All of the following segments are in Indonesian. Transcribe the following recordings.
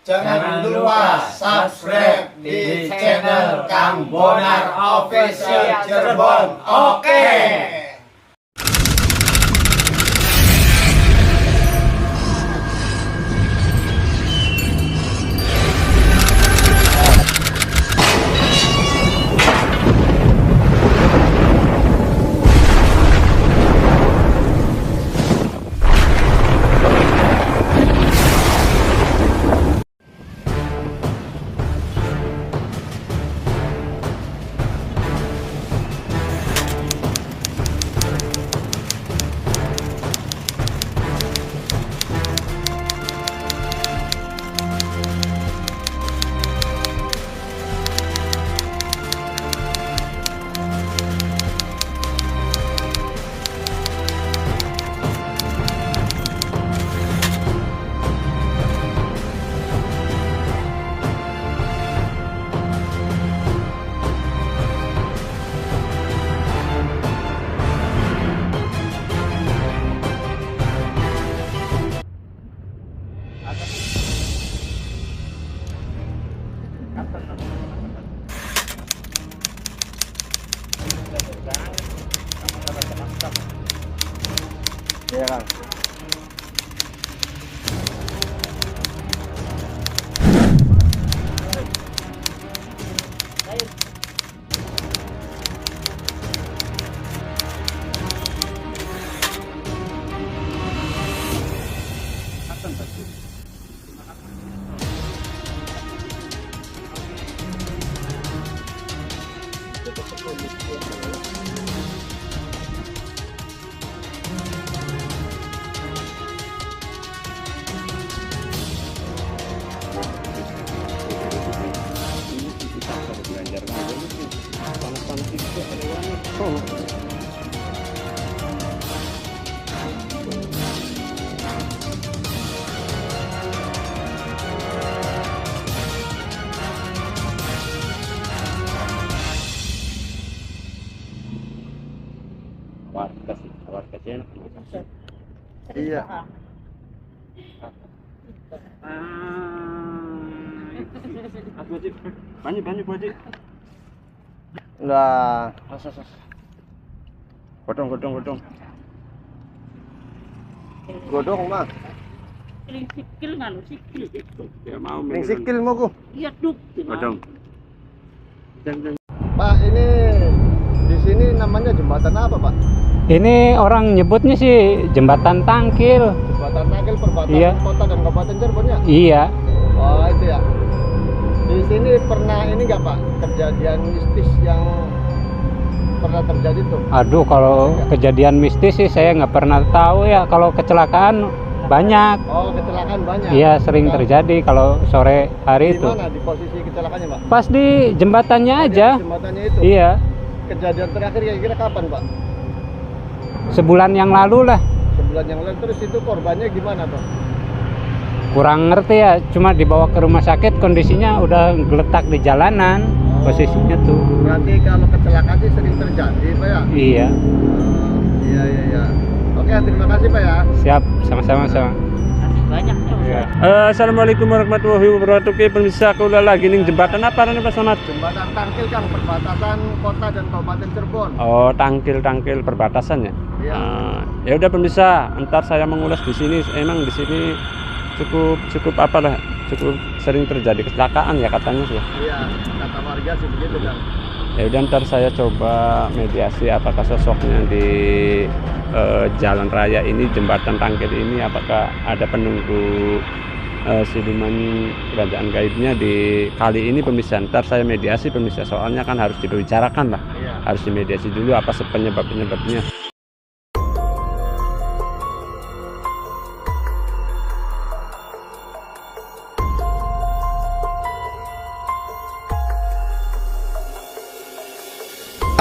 Jangan lupa subscribe di channel Kang Bonar Official Cirebon. Oke. Iya Kang. Iya. Banyak Bu Haji. Lah, Godong. godong mah. Sikil nganu sikil. Ya mau Ning sikil mau ku. Iya duk. Godong. Pak, ini di sini namanya jembatan apa, Pak? Ini orang nyebutnya sih jembatan Tangkil. Jembatan Tangkil perbatasan Iya. kota dan kabupaten Cirebon ya? Iya. Oh, itu ya. Di sini pernah ini enggak, Pak? Kejadian mistis yang pernah terjadi tuh? Aduh, kalau kejadian mistis sih saya nggak pernah tahu ya. Kalau kecelakaan banyak. Oh, kecelakaan banyak. Iya, sering Nah, terjadi kalau sore hari di itu. mana di posisi kecelakaannya, Pak? Pas di jembatannya aja. Di jembatannya itu. Iya. Kejadian terakhir kira-kira kapan, Pak? Sebulan yang lalu lah. Sebulan yang lalu. Terus itu korbannya gimana, Pak? Kurang ngerti ya. Cuma dibawa ke rumah sakit kondisinya udah geletak di jalanan. Posisinya tuh. Berarti kalau kecelakaan sih sering terjadi, Pak ya? Iya. Iya. Oke, terima kasih, Pak ya. Siap. Sama-sama. Banyak Iya. Assalamualaikum warahmatullahi wabarakatuh. Pemirsa, kula lagi ning jembatan apa nih Pak Somad? Jembatan Tangkil, Kang, perbatasan kota dan kabupaten Cirebon. Oh, tangkil perbatasan ya. Iya. Ya udah pemirsa, ntar saya mengulas di sini. Emang di sini cukup sering terjadi kecelakaan ya katanya sih. Iya, kata warga sih begitu, Kang. Ya udah ntar saya coba mediasi apakah sosoknya di jalan raya ini, jembatan Tangkil ini, apakah ada penunggu siluman kerajaan gaibnya di kali ini pemirsa. Ntar saya mediasi pemirsa, soalnya kan harus dibicarakan lah, Iya. harus dimediasi dulu apa penyebabnya.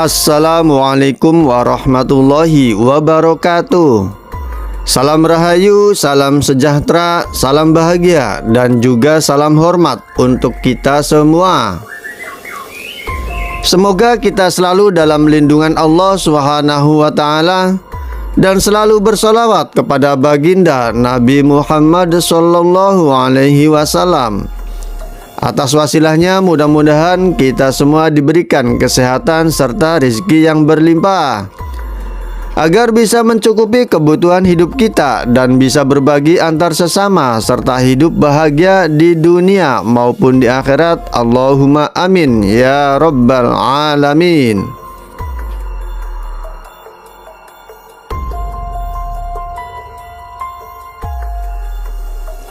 Assalamualaikum warahmatullahi wabarakatuh. Salam rahayu, salam sejahtera, salam bahagia, dan juga salam hormat untuk kita semua. Semoga kita selalu dalam lindungan Allah Subhanahu wa Ta'ala, dan selalu bersolawat kepada baginda Nabi Muhammad Sallallahu Alaihi Wasallam. Atas wasilahnya mudah-mudahan kita semua diberikan kesehatan serta rezeki yang berlimpah, agar bisa mencukupi kebutuhan hidup kita dan bisa berbagi antar sesama serta hidup bahagia di dunia maupun di akhirat. Allahumma amin ya rabbal alamin.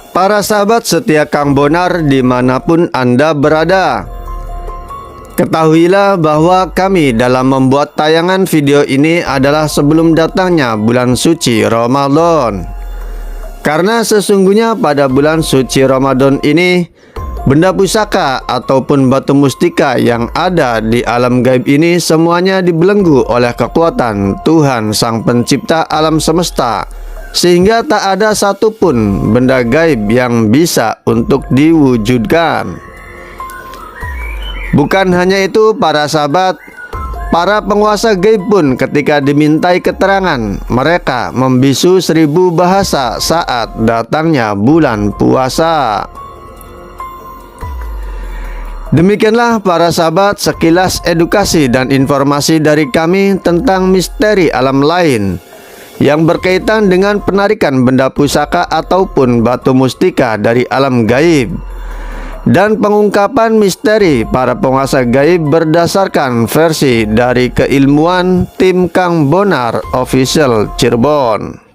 Para sahabat setia Kang Bonar dimanapun Anda berada, ketahuilah bahwa kami dalam membuat tayangan video ini adalah sebelum datangnya bulan suci Ramadan. Karena sesungguhnya pada bulan suci Ramadan ini, benda pusaka ataupun batu mustika yang ada di alam gaib ini semuanya dibelenggu oleh kekuatan Tuhan Sang Pencipta alam semesta, sehingga tak ada satupun benda gaib yang bisa untuk diwujudkan. Bukan hanya itu para sahabat, para penguasa gaib pun ketika dimintai keterangan, mereka membisu 1000 bahasa saat datangnya bulan puasa. Demikianlah para sahabat sekilas edukasi dan informasi dari kami tentang misteri alam lain yang berkaitan dengan penarikan benda pusaka ataupun batu mustika dari alam gaib, dan pengungkapan misteri para penguasa gaib berdasarkan versi dari keilmuan tim Kang Bonar Official Cirebon.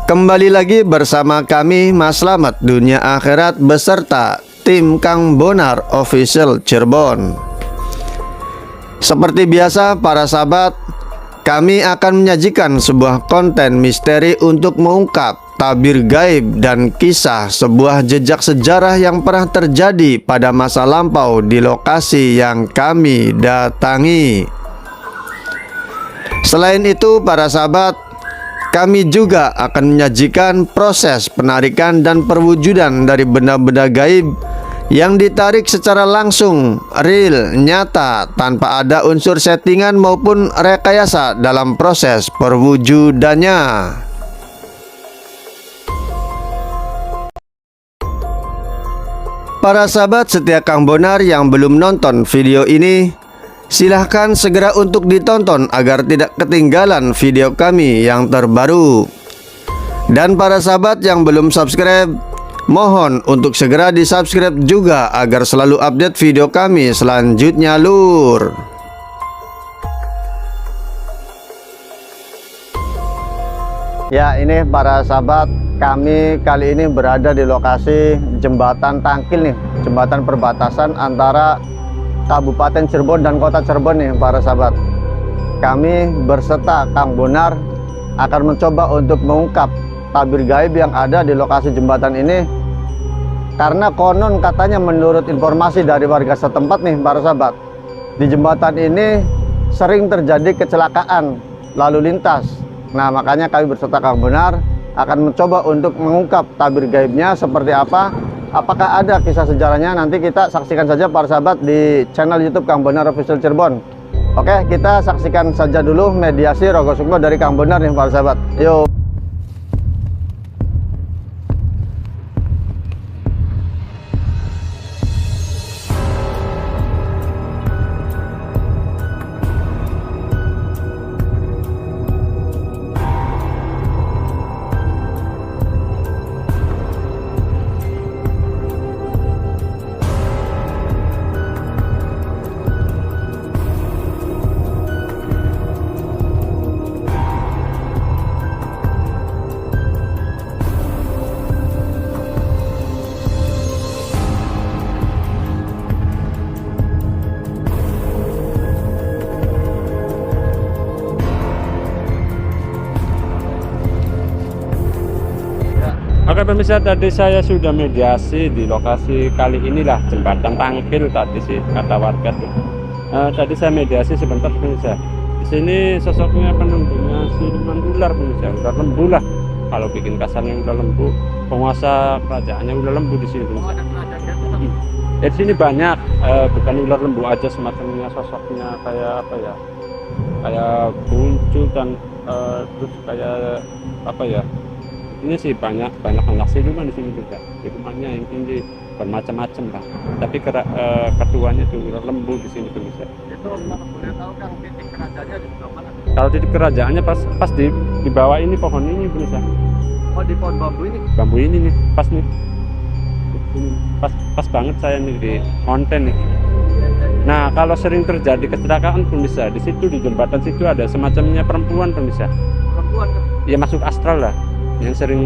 Kembali lagi bersama kami Mas Slamet Dunia Akhirat beserta tim Kang Bonar Official Cirebon. Seperti biasa para sahabat, kami akan menyajikan sebuah konten misteri untuk mengungkap tabir gaib dan kisah sebuah jejak sejarah yang pernah terjadi pada masa lampau di lokasi yang kami datangi. Selain itu para sahabat, kami juga akan menyajikan proses penarikan dan perwujudan dari benda-benda gaib yang ditarik secara langsung, real, nyata, tanpa ada unsur settingan maupun rekayasa dalam proses perwujudannya. Para sahabat setia Kang Bonar yang belum nonton video ini, silahkan segera untuk ditonton agar tidak ketinggalan video kami yang terbaru. Dan para sahabat yang belum subscribe, mohon untuk segera di-subscribe juga agar selalu update video kami selanjutnya lur. Ya, ini para sahabat, kami kali ini berada di lokasi jembatan Tangkil nih, jembatan perbatasan antara Kabupaten Cirebon dan Kota Cirebon nih para sahabat. Kami berserta Kang Bonar akan mencoba untuk mengungkap tabir gaib yang ada di lokasi jembatan ini, karena konon katanya menurut informasi dari warga setempat nih para sahabat, di jembatan ini sering terjadi kecelakaan lalu lintas. Nah, makanya kami berserta Kang Bonar akan mencoba untuk mengungkap tabir gaibnya seperti apa. Apakah ada kisah sejarahnya? Nanti kita saksikan saja para sahabat di channel YouTube Kang Bonar Official Cirebon. Oke, kita saksikan saja dulu mediasi Rogo Sukmo dari Kang Bonar nih para sahabat. Yuk. Oke pemirsa, tadi saya sudah mediasi di lokasi kali inilah jembatan Tangkil tadi sih kata warga tuh. Tadi saya mediasi sebentar pemirsa. Di sini sosoknya penunggunya siluman ular pemirsa, udah lembu lah. Kalau bikin kasarnya udah lembu, penguasa kerajaannya udah lembu di sini. Ya di sini banyak, bukan ular lembu aja semacamnya, sosoknya kayak apa ya, kayak muncul dan terus kayak apa ya, ini sih banyak anak siluman di sini juga. Di rumahnya yang ini bermacam-macam lah, tapi ketuanya itu ular lembu di sini tuh bisa. Itu kalau boleh tahu Kang, titik kerajaannya di sebelah mana? Kalau titik kerajaannya pas di bawah ini, pohon ini bisa. Oh, di pohon bambu ini. Bambu ini nih, pas nih. Ini, pas banget saya nih di konten nih. Nah, kalau sering terjadi kecelakaan pun bisa. Di situ di jembatan situ ada semacamnya perempuan pun bisa. Perempuan kan? Ya masuk astral lah. Yang sering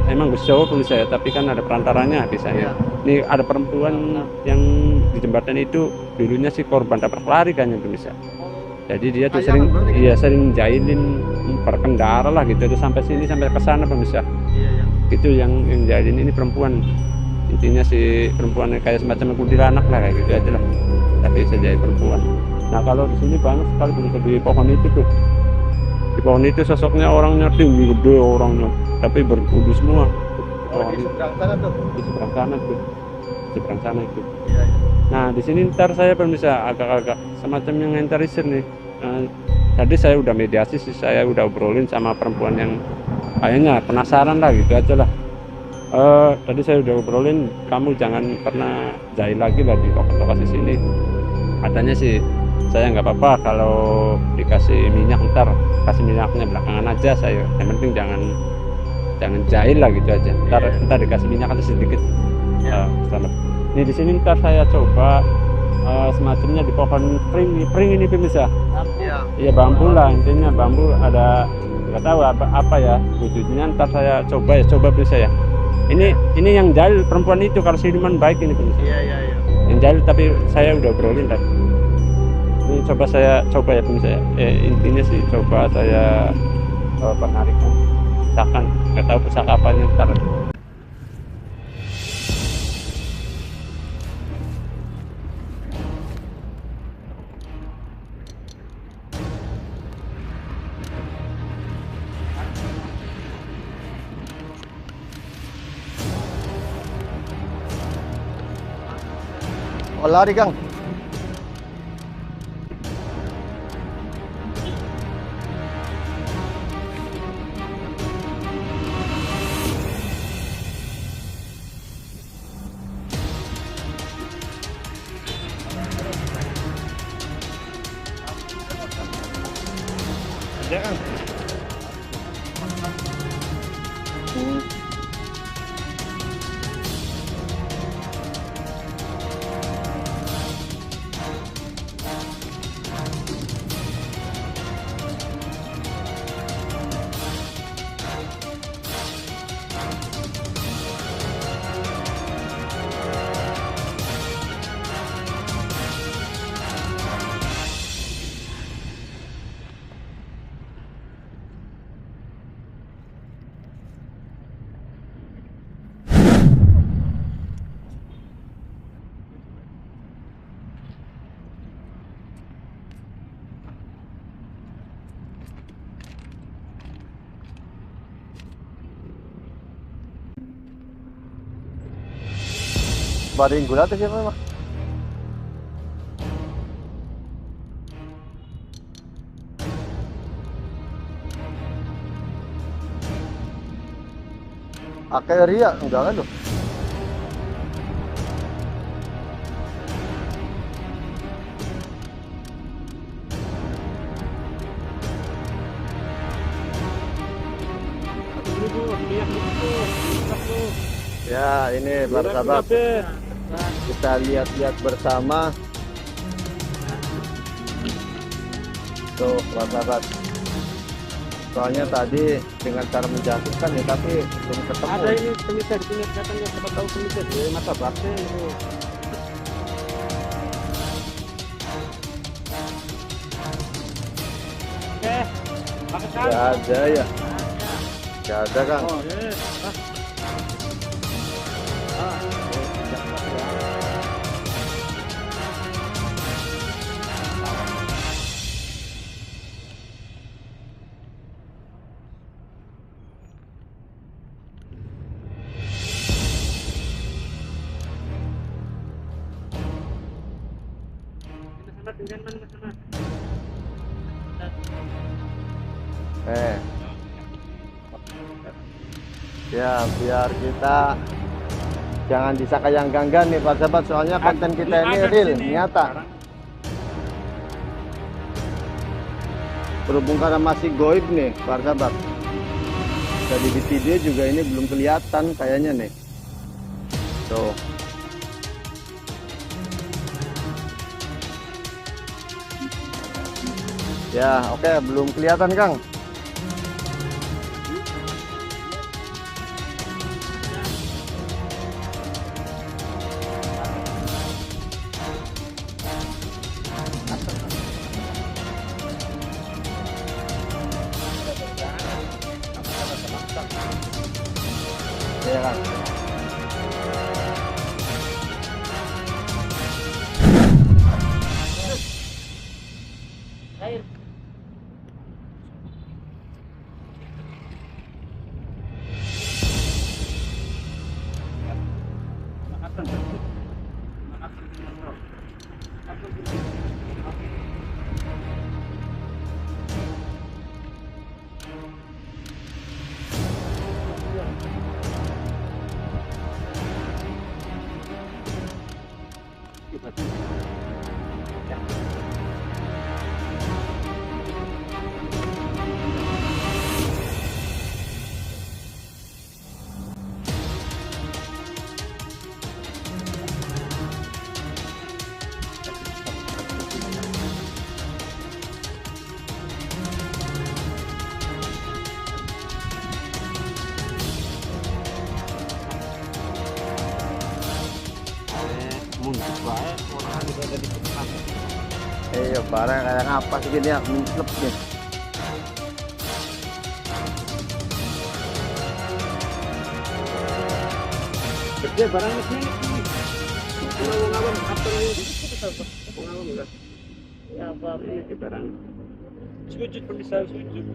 emang Gus Jawa pun bisa ya, tapi kan ada perantaranya biasanya. Ini ada perempuan yang di jembatan itu dulunya si korban tabrak lari kan yang bisa. Jadi dia tuh sering jahilin perkendara lah gitu, itu sampai sini sampai ke sana pemirsa. Iya. Itu yang jahilin ini perempuan. Intinya si perempuan kayak semacam kuntilanak lah kayak gitu aja lah. Tapi bisa jadi perempuan. Nah, kalau di sini banget sekali pemirsa di pohon itu tuh. Di pohon itu sosoknya orangnya tinggi gede orangnya, tapi berkudu semua. Oh, di seberang sana tuh. Di seberang sana tuh. Seberang sana itu. Iya. Nah, di sini ntar saya pemirsa agak-agak semacam yang ngentarisir nih. Tadi saya udah mediasi sih, saya udah obrolin sama perempuan yang kayaknya penasaran lah gitu aja lah. Tadi saya udah obrolin, kamu jangan pernah jahil lagi lah di lokasi sini. Katanya sih saya nggak apa-apa kalau dikasih minyak, ntar kasih minyaknya belakangan aja saya. Yang penting jangan jahil lah gitu aja. Ntar dikasih minyak aja sedikit. Selamat. Ini di sini ntar saya coba semacamnya di pohon pring ini pemirsa. Iya bambu lah, intinya bambu ada nggak tahu apa ya wujudnya, ntar saya coba pemirsa ya. Ini yang jahil perempuan itu, kalau siluman baik ini pemirsa. Iya. Yang jahil tapi saya udah obrolin tadi. Ini saya coba ya pemirsa ya. Intinya sih coba saya penarikan, misalkan nggak tahu pusaka apanya ntar. Oh, lari Kang. Ada Kang. Baring gula tuh siapa mah? Akai ria enggak kan tuh? Ya, ini para sahabat, kita lihat-lihat bersama. Tuh, para sahabat. Soalnya tadi dengan cara menjatuhkan ya, tapi belum ketemu. Ada ini pemirsa di sini kelihatan ya, siapa tahu pemirsa di mata bakti itu. Oke, makan. Gak ada ya? Gak ada Kang. Oh, iya. Ya, biar kita jangan disangka yang ganggan nih Pak sahabat, soalnya konten kita ini real, nyata. Berhubung karena masih goib nih Pak sahabat. Jadi di video juga ini belum kelihatan kayaknya nih. Tuh. Ya, oke, belum kelihatan Kang. Iya Kang. Air. Iya, barang kayak apa sih gini ya, mencelep nih. Gede barangnya sini. Ngawang-ngawang apa lagi? Ya apa? Ini barang. Sujud pemirsa, sujud.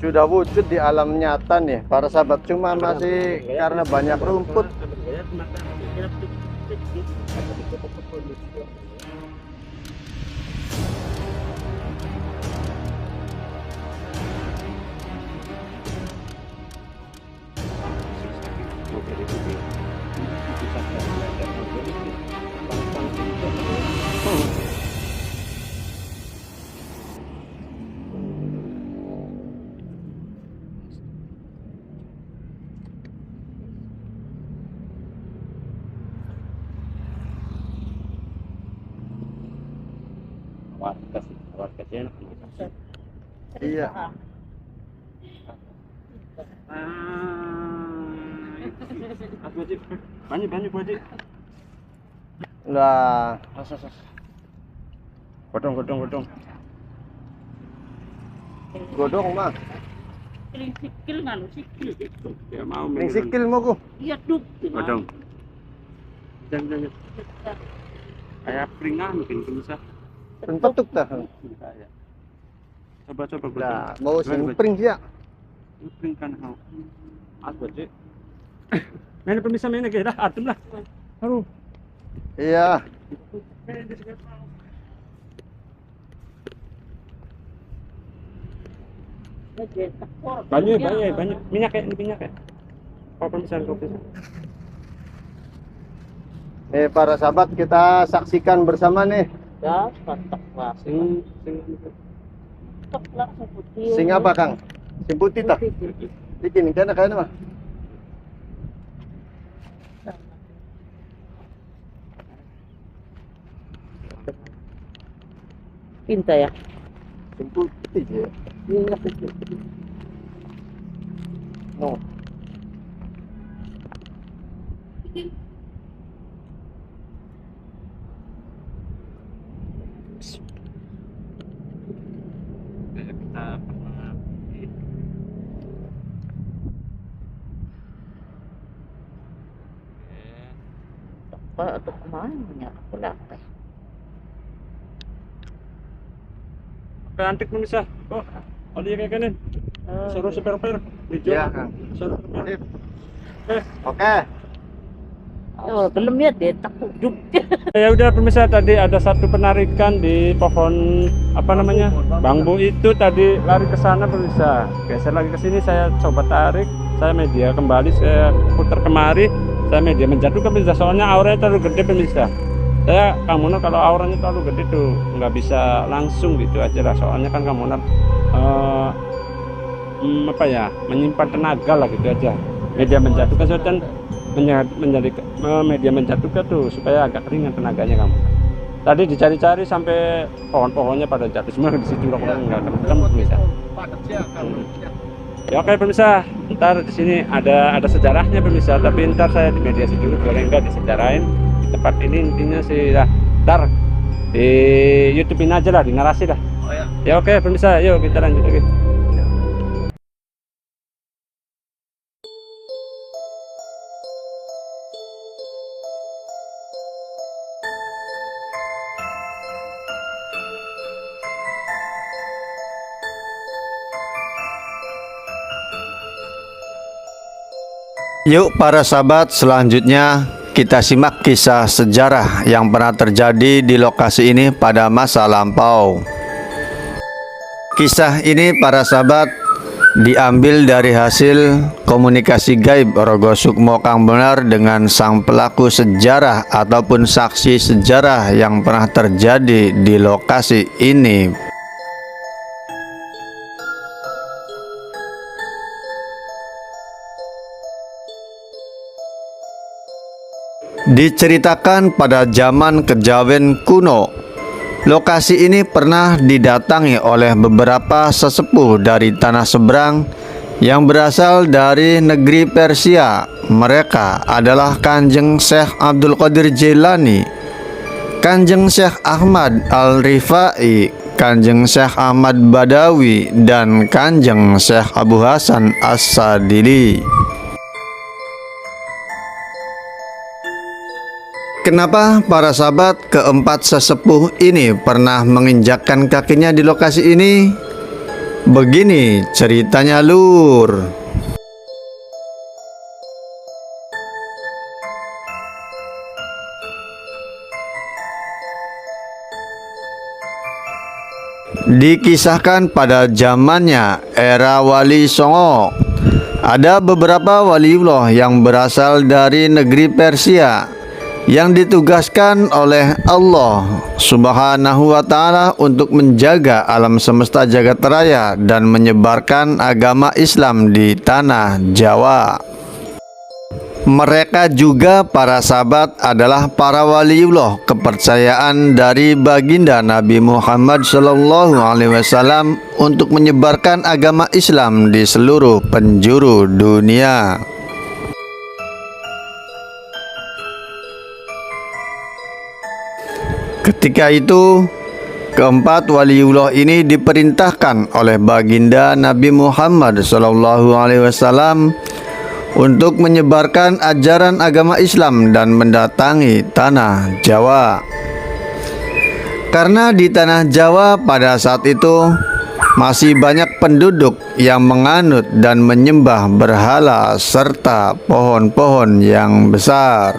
Sudah wujud di alam nyata nih para sahabat, cuma masih karena banyak rumput. Warga enak. Iya. Banyak wajib. Lah, Godong. godong mah. Kiling sikil nganu sikil. Ya mau Ning sikil mau ku. Iya duk. Godong. Jangan. Kayak peringan mungkin bisa. Penpetuk dah. Coba godong. Lah, mau simpring ya. Pring kan mau. Wajib. Main permisa main lagi dah, atum lah. Aduh. Iya. Banyak minyak ya. Apa permisan kopi? Para sahabat, kita saksikan bersama nih. Ya, mantap lah. Sing Tok langsung putih. Sing apa Kang? Sing putih tah. Iki nih kana mah. Pinta ya. Sing putih ya. Iya. No. kita pernah Apa atau kemana? Aku lapar. Oke, antik pemirsa. Oh, oli kayak gini. Suruh super Iya, Kang. Suruh Sip. Oke. Oh, belum ya deh, takut duduk. Ya udah pemirsa, tadi ada satu penarikan di pohon apa namanya bambu itu, tadi lari ke sana pemirsa, geser lagi ke sini, saya coba tarik, saya media kembali, saya putar kemari, saya media menjatuhkan pemirsa, soalnya auranya terlalu gede pemirsa. Saya Kamunar kalau auranya terlalu gede tuh nggak bisa langsung gitu aja lah, soalnya kan Kamunar apa ya, menyimpan tenaga lah gitu aja. Media menjatuhkan dan menjadi media menjatuhkan tuh supaya agak ringan tenaganya kamu. Tadi dicari-cari sampai pohon-pohonnya pada jatuh semua di situ, nggak ketemu pemirsa. Ya oke pemirsa, ntar di sini ada sejarahnya pemirsa, tapi ntar saya di mediasi dulu, boleh nggak disejarahin di tempat ini intinya sih lah. Ntar di YouTube-in aja lah, di narasi lah. Ya oke pemirsa, yuk kita lanjut lagi. Yuk para sahabat, selanjutnya kita simak kisah sejarah yang pernah terjadi di lokasi ini pada masa lampau. Kisah ini para sahabat diambil dari hasil komunikasi gaib Rogo Sukmo Kang Bonar dengan sang pelaku sejarah ataupun saksi sejarah yang pernah terjadi di lokasi ini. Diceritakan pada zaman kejawen kuno, lokasi ini pernah didatangi oleh beberapa sesepuh dari tanah seberang yang berasal dari negeri Persia. Mereka adalah Kanjeng Syekh Abdul Qadir Jailani, Kanjeng Syekh Ahmad Al-Rifai, Kanjeng Syekh Ahmad Badawi, dan Kanjeng Syekh Abu Hasan As-Sadili. Kenapa para sahabat keempat sesepuh ini pernah menginjakkan kakinya di lokasi ini? Begini ceritanya lur. Dikisahkan pada zamannya era Wali Songo, ada beberapa waliullah yang berasal dari negeri Persia yang ditugaskan oleh Allah Subhanahu wa Ta'ala untuk menjaga alam semesta jagat raya dan menyebarkan agama Islam di tanah Jawa. Mereka juga para sahabat adalah para waliullah kepercayaan dari baginda Nabi Muhammad SAW untuk menyebarkan agama Islam di seluruh penjuru dunia. Ketika itu, keempat waliullah ini diperintahkan oleh baginda Nabi Muhammad SAW untuk menyebarkan ajaran agama Islam dan mendatangi tanah Jawa. Karena di tanah Jawa pada saat itu masih banyak penduduk yang menganut dan menyembah berhala serta pohon-pohon yang besar.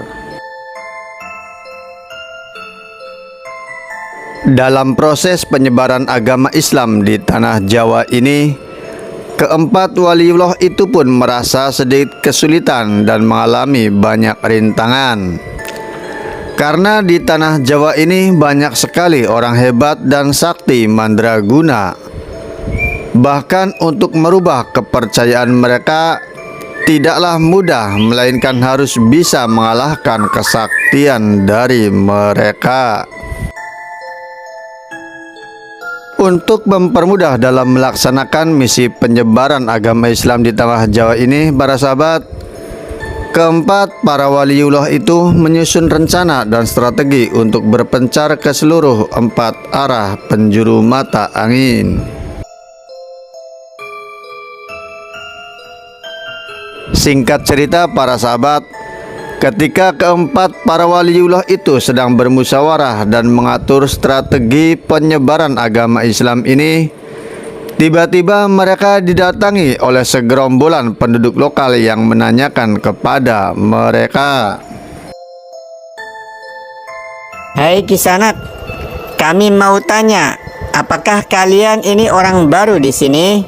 Dalam proses penyebaran agama Islam di tanah Jawa ini, keempat waliullah itu pun merasa sedikit kesulitan dan mengalami banyak rintangan. Karena di tanah Jawa ini banyak sekali orang hebat dan sakti mandraguna. Bahkan untuk merubah kepercayaan mereka tidaklah mudah, melainkan harus bisa mengalahkan kesaktian dari mereka. Untuk mempermudah dalam melaksanakan misi penyebaran agama Islam di tanah Jawa ini, para sahabat, keempat para waliullah itu menyusun rencana dan strategi untuk berpencar ke seluruh 4 arah penjuru mata angin. Singkat cerita para sahabat, ketika keempat para waliullah itu sedang bermusyawarah dan mengatur strategi penyebaran agama Islam ini, tiba-tiba mereka didatangi oleh segerombolan penduduk lokal yang menanyakan kepada mereka, Hai Kisanak, kami mau tanya, apakah kalian ini orang baru di sini?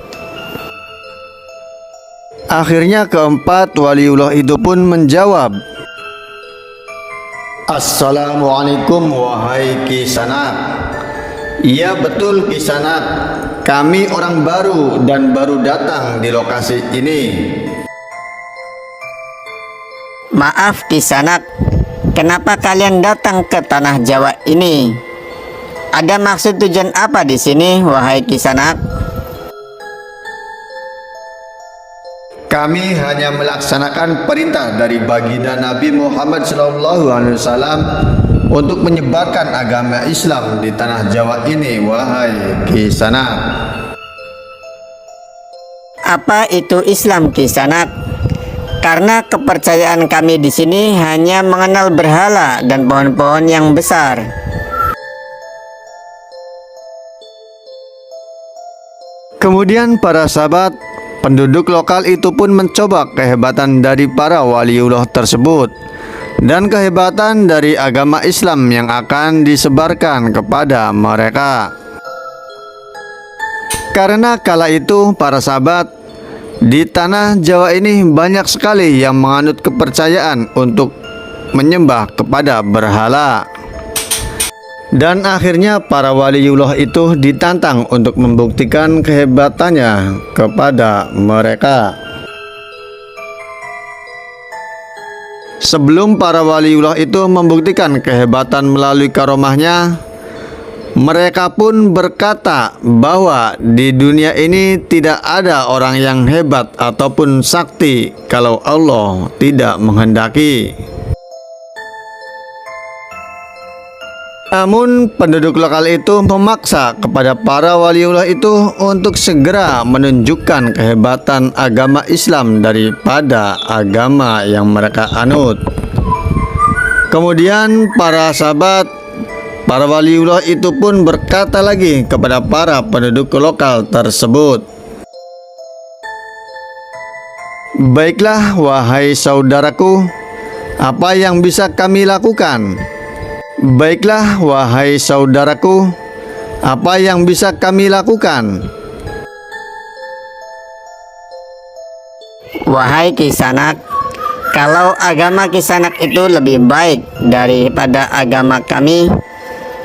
Akhirnya keempat waliullah itu pun menjawab, Assalamualaikum wahai Kisanak. Iya betul Kisanak, kami orang baru dan baru datang di lokasi ini. Maaf Kisanak, kenapa kalian datang ke tanah Jawa ini? Ada maksud tujuan apa di sini, wahai Kisanak? Kami hanya melaksanakan perintah dari baginda Nabi Muhammad SAW untuk menyebarkan agama Islam di tanah Jawa ini, wahai Kisanak. Apa itu Islam Kisanak? Karena kepercayaan kami di sini hanya mengenal berhala dan pohon-pohon yang besar. Kemudian para sahabat penduduk lokal itu pun mencoba kehebatan dari para waliullah tersebut dan kehebatan dari agama Islam yang akan disebarkan kepada mereka. Karena kala itu para sahabat, di tanah Jawa ini banyak sekali yang menganut kepercayaan untuk menyembah kepada berhala. Dan akhirnya para waliullah itu ditantang untuk membuktikan kehebatannya kepada mereka. Sebelum para waliullah itu membuktikan kehebatan melalui karomahnya, mereka pun berkata bahwa di dunia ini tidak ada orang yang hebat ataupun sakti kalau Allah tidak menghendaki. Namun penduduk lokal itu memaksa kepada para waliullah itu untuk segera menunjukkan kehebatan agama Islam daripada agama yang mereka anut. Kemudian para sahabat, para waliullah itu pun berkata lagi kepada para penduduk lokal tersebut, baiklah wahai saudaraku, apa yang bisa kami lakukan? Baiklah wahai saudaraku, apa yang bisa kami lakukan? Wahai Kisanak, kalau agama Kisanak itu lebih baik daripada agama kami,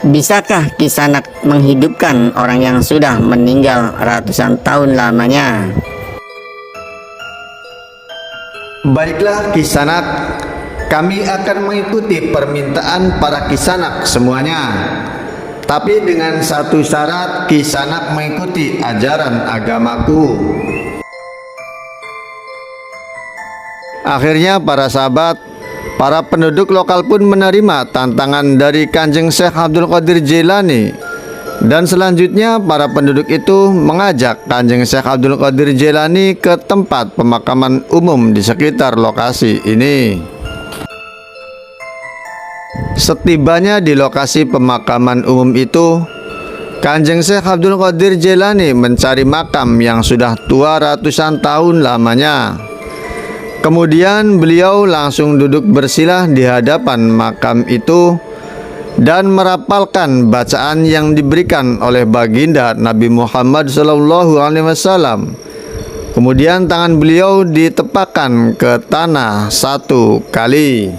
bisakah Kisanak menghidupkan orang yang sudah meninggal ratusan tahun lamanya? Baiklah Kisanak, kami akan mengikuti permintaan para Kisanak semuanya. Tapi dengan satu syarat, Kisanak mengikuti ajaran agamaku. Akhirnya para sahabat, para penduduk lokal pun menerima tantangan dari Kanjeng Syekh Abdul Qadir Jailani. Dan selanjutnya para penduduk itu mengajak Kanjeng Syekh Abdul Qadir Jailani ke tempat pemakaman umum di sekitar lokasi ini. Setibanya di lokasi pemakaman umum itu, Kanjeng Syekh Abdul Qadir Jailani mencari makam yang sudah tua ratusan tahun lamanya. Kemudian beliau langsung duduk bersilah di hadapan makam itu dan merapalkan bacaan yang diberikan oleh baginda Nabi Muhammad SAW. Kemudian tangan beliau ditepakkan ke tanah satu kali.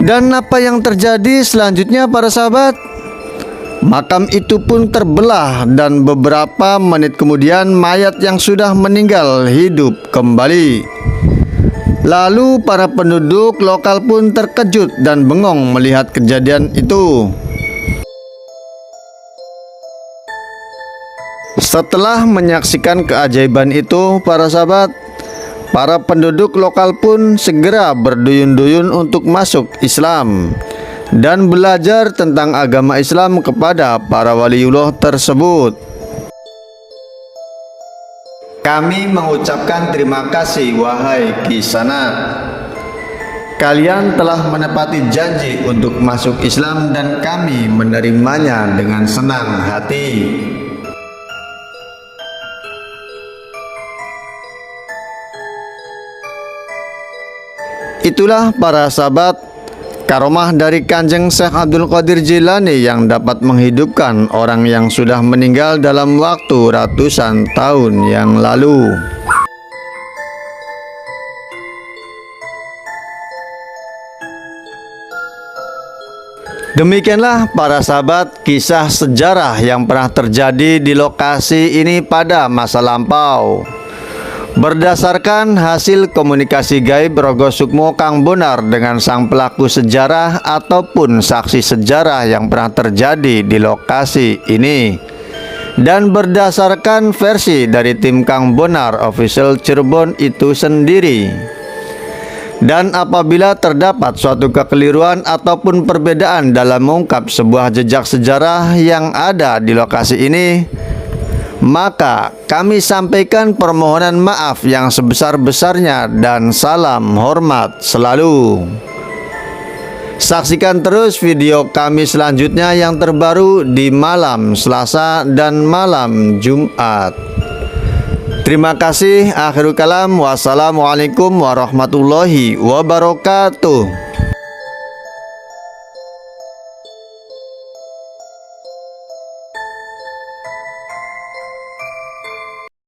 Dan apa yang terjadi selanjutnya para sahabat? Makam itu pun terbelah dan beberapa menit kemudian mayat yang sudah meninggal hidup kembali. Lalu para penduduk lokal pun terkejut dan bengong melihat kejadian itu. Setelah menyaksikan keajaiban itu para sahabat, para penduduk lokal pun segera berduyun-duyun untuk masuk Islam dan belajar tentang agama Islam kepada para waliullah tersebut. Kami mengucapkan terima kasih wahai Kisanak. Kalian telah menepati janji untuk masuk Islam dan kami menerimanya dengan senang hati. itulah para sahabat karomah dari Kanjeng Syekh Abdul Qadir Jilani yang dapat menghidupkan orang yang sudah meninggal dalam waktu ratusan tahun yang lalu. Demikianlah para sahabat kisah sejarah yang pernah terjadi di lokasi ini pada masa lampau. Berdasarkan hasil komunikasi gaib Rogo Sukmo Kang Bonar dengan sang pelaku sejarah ataupun saksi sejarah yang pernah terjadi di lokasi ini, dan berdasarkan versi dari tim Kang Bonar Official Cirebon itu sendiri. Dan apabila terdapat suatu kekeliruan ataupun perbedaan dalam mengungkap sebuah jejak sejarah yang ada di lokasi ini, maka kami sampaikan permohonan maaf yang sebesar-besarnya dan salam hormat selalu. Saksikan terus video kami selanjutnya yang terbaru di malam Selasa dan malam Jumat. Terima kasih. Akhirul kalam. Wassalamualaikum warahmatullahi wabarakatuh.